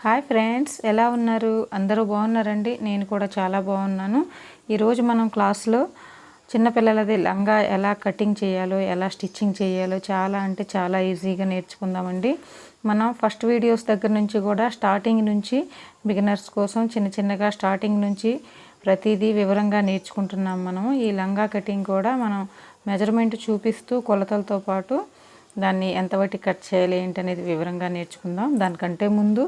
Hi friends, ఎలా ఉన్నారు? అందరూ బాగున్నారండి? నేను కూడా చాలా బాగున్నాను. ఈరోజు మనం క్లాస్లో చిన్నపిల్లలది లంగా ఎలా కటింగ్ చేయాలో, ఎలా స్టిచ్చింగ్ చేయాలో చాలా ఈజీగా నేర్చుకుందామండి. మనం ఫస్ట్ వీడియోస్ దగ్గర నుంచి కూడా స్టార్టింగ్ నుంచి బిగినర్స్ కోసం చిన్నగా స్టార్టింగ్ నుంచి ప్రతిదీ వివరంగా నేర్చుకుంటున్నాం. మనం ఈ లంగా కటింగ్ కూడా మనం మెజర్మెంట్ చూపిస్తూ కొలతలతో పాటు దాన్ని ఎంత బట్టి కట్ చేయాలి ఏంటి అనేది వివరంగా నేర్చుకుందాం. దానికంటే ముందు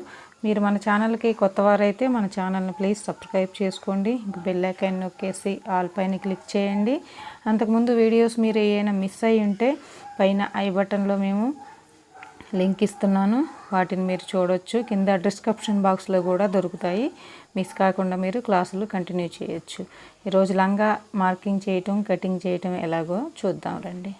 మీరు మన ఛానల్కి కొత్తవారైతే మన ఛానల్ని ప్లీజ్ సబ్స్క్రైబ్ చేసుకోండి. ఇంక బెల్ ఐకాన్ నొక్కేసి ఆల్ పైన క్లిక్ చేయండి. అంతకుముందు వీడియోస్ మీరు ఏమైనా మిస్ అయ్యి ఉంటే పైన ఐ బటన్లో మేము లింక్ ఇస్తున్నాను, వాటిని మీరు చూడవచ్చు. కింద డిస్క్రిప్షన్ బాక్స్లో కూడా దొరుకుతాయి. మిస్ కాకుండా మీరు క్లాసులు కంటిన్యూ చేయొచ్చు. ఈరోజు లంగా మార్కింగ్ చేయటం, కటింగ్ చేయటం ఎలాగో చూద్దాం రండి.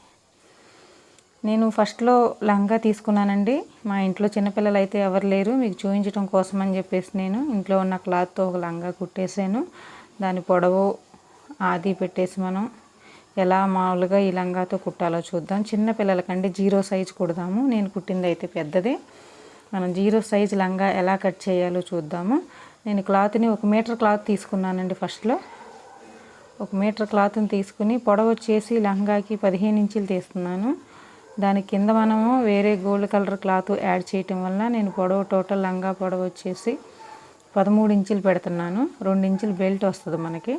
నేను ఫస్ట్లో లంగా తీసుకున్నానండి. మా ఇంట్లో చిన్నపిల్లలు అయితే ఎవరు లేరు, మీకు చూపించడం కోసం అని చెప్పేసి నేను ఇంట్లో ఉన్న క్లాత్తో ఒక లంగా కుట్టేసాను. దాని పొడవు ఆది పెట్టేసి మనం ఎలా మామూలుగా ఈ లంగాతో కుట్టాలో చూద్దాం. చిన్నపిల్లలకండి 0 సైజు కుడదాము. నేను కుట్టింది అయితే పెద్దదే. మనం 0 సైజు లంగా ఎలా కట్ చేయాలో చూద్దాము. నేను క్లాత్ని 1 మీటర్ క్లాత్ తీసుకున్నానండి. ఫస్ట్లో 1 మీటర్ క్లాత్ని తీసుకుని పొడవు వచ్చేసి లంగాకి 15 ఇంచులు తీస్తున్నాను. దాని కింద మనము వేరే గోల్డ్ కలర్ క్లాత్ యాడ్ చేయటం వల్ల నేను పొడవు టోటల్ లంగా పొడవు వచ్చేసి 13 ఇంచులు పెడుతున్నాను. 2 ఇంచులు బెల్ట్ వస్తుంది మనకి.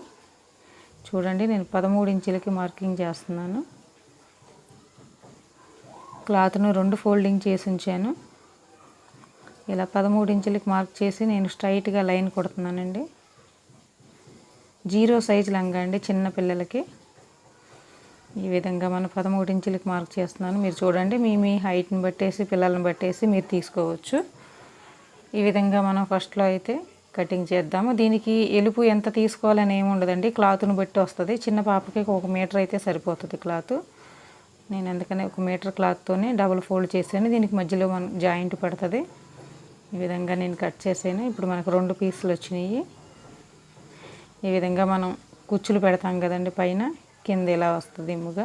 చూడండి, నేను 13 ఇంచులకి మార్కింగ్ చేస్తున్నాను. క్లాత్ను 2 ఫోల్డింగ్ చేసి ఉంచాను. ఇలా 13 ఇంచులకి మార్క్ చేసి నేను స్ట్రైట్గా లైన్ కొడుతున్నానండి. 0 సైజు లంగా అండి చిన్నపిల్లలకి. ఈ విధంగా మనం 13 ఇంచులకి మార్క్ చేస్తున్నాను. మీరు చూడండి, మీ హైట్ని బట్టేసి పిల్లల్ని బట్టేసి మీరు తీసుకోవచ్చు. ఈ విధంగా మనం ఫస్ట్లో అయితే కటింగ్ చేద్దాము. దీనికి ఎలుపు ఎంత తీసుకోవాలని ఏమి ఉండదండి, క్లాత్ను బట్టి వస్తుంది. చిన్న పాపకి 1 మీటర్ అయితే సరిపోతుంది క్లాత్. నేను అందుకని 1 మీటర్ క్లాత్తోనే డబుల్ ఫోల్డ్ చేసాను. దీనికి మధ్యలో మనం జాయింట్ పడుతుంది. ఈ విధంగా నేను కట్ చేసాను. ఇప్పుడు మనకు 2 పీసులు వచ్చినాయి. ఈ విధంగా మనం కుచ్చులు పెడతాం కదండి, పైన కింద ఇలా వస్తుంది ఇమ్ముగా.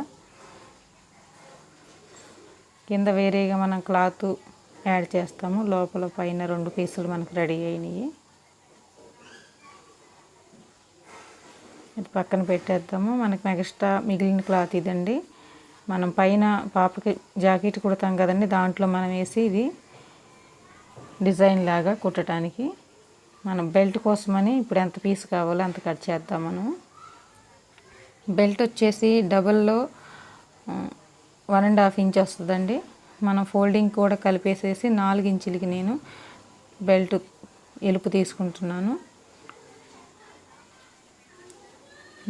కింద వేరేగా మనం క్లాత్ యాడ్ చేస్తాము. లోపల పైన 2 పీసులు మనకు రెడీ అయినాయి. ఇది పక్కన పెట్టేద్దాము. మనకి ఎక్స్ట్రా మిగిలిన క్లాత్ ఇదండి. మనం పైన పాపకి జాకెట్ కుడతాం కదండి, దాంట్లో మనం వేసి ఇది డిజైన్ లాగా కుట్టడానికి మనం బెల్ట్ కోసమని ఇప్పుడు ఎంత పీస్ కావాలో అంత కట్ చేద్దాం. మనం బెల్ట్ వచ్చేసి డబల్లో 1.5 ఇంచ్ వస్తుందండి. మనం ఫోల్డింగ్ కూడా కలిపేసేసి 4 ఇంచులకి నేను బెల్ట్ ఎలుపు తీసుకుంటున్నాను.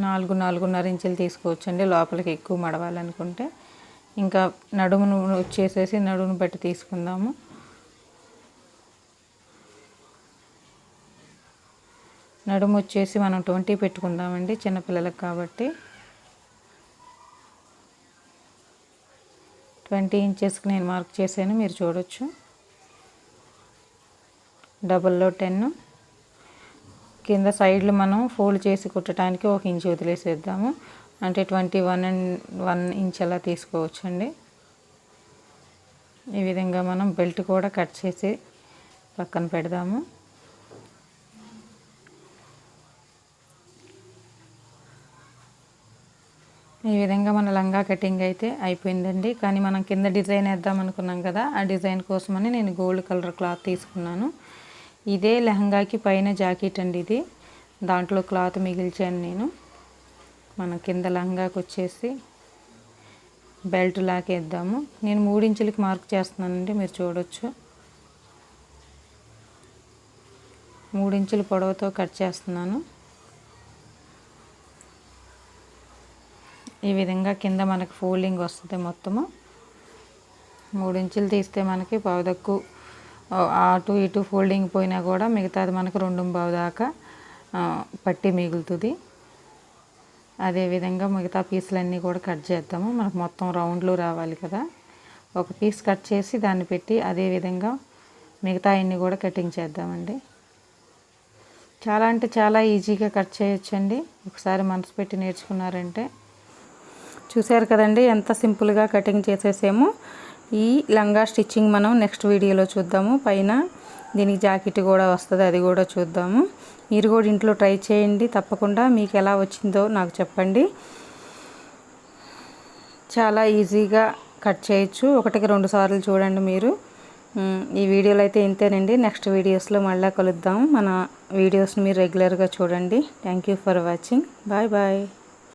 4.5 ఇంచులు తీసుకోవచ్చండి లోపలికి ఎక్కువ మడవాలనుకుంటే. ఇంకా నడుమును వచ్చేసేసి నడుమును బట్టి తీసుకుందాము. నడుము వచ్చేసి మనం 20 పెట్టుకుందామండి చిన్నపిల్లలకు కాబట్టి. 20 ఇంచెస్కి నేను మార్క్ చేశాను, మీరు చూడొచ్చు. డబల్లో 10. కింద సైడ్లు మనం ఫోల్డ్ చేసి కుట్టడానికి 1 ఇంచ్ వదిలేసేద్దాము. అంటే 21 ఇంచ్ అలా తీసుకోవచ్చండి. ఈ విధంగా మనం బెల్ట్ కూడా కట్ చేసి పక్కన పెడదాము. ఈ విధంగా మన లంగా కటింగ్ అయితే అయిపోయిందండి. కానీ మనం కింద డిజైన్ వేద్దాం అనుకున్నాం కదా, ఆ డిజైన్ కోసమని నేను గోల్డ్ కలర్ క్లాత్ తీసుకున్నాను. ఇదే లెహంగాకి పైన జాకెట్ అండి ఇది. దాంట్లో క్లాత్ మిగిల్చాను నేను. మనం కింద లంగాకి వచ్చేసి బెల్ట్ లాకేద్దాము. నేను 3 ఇంచులకి మార్క్ చేస్తున్నానండి, మీరు చూడొచ్చు. 3 ఇంచుల పొడవుతో కట్ చేస్తున్నాను. ఈ విధంగా కింద మనకి ఫోల్డింగ్ వస్తుంది మొత్తము. 3 ఇంచులు తీస్తే మనకి పావుదక్కు అటు ఇటు ఫోల్డింగ్ పోయినా కూడా మిగతాది మనకు 2.5 దాకా పట్టి మిగులుతుంది. అదేవిధంగా మిగతా పీసులన్నీ కూడా కట్ చేద్దాము. మనకు మొత్తం రౌండ్లు రావాలి కదా. 1 పీస్ కట్ చేసి దాన్ని పెట్టి అదేవిధంగా మిగతా అన్నీ కూడా కటింగ్ చేద్దామండి. చాలా అంటే చాలా ఈజీగా కట్ చేయొచ్చండి, ఒకసారి మనసు పెట్టి నేర్చుకున్నారంటే. చూసారు కదండి ఎంత సింపుల్గా కటింగ్ చేసేసాము. ఈ లంగా స్టిచ్చింగ్ మనం నెక్స్ట్ వీడియోలో చూద్దాము. పైన దీనికి జాకెట్ కూడా వస్తుంది, అది కూడా చూద్దాము. మీరు కూడా ఇంట్లో ట్రై చేయండి తప్పకుండా. మీకు ఎలా వచ్చిందో నాకు చెప్పండి. చాలా ఈజీగా కట్ చేయొచ్చు, 1-2 సార్లు చూడండి మీరు. ఈ వీడియోలో అయితే ఇంతేనండి. నెక్స్ట్ వీడియోస్లో మళ్ళీ కలుద్దాం. మన వీడియోస్ని మీరు రెగ్యులర్గా చూడండి. Thank you for watching. Bye bye.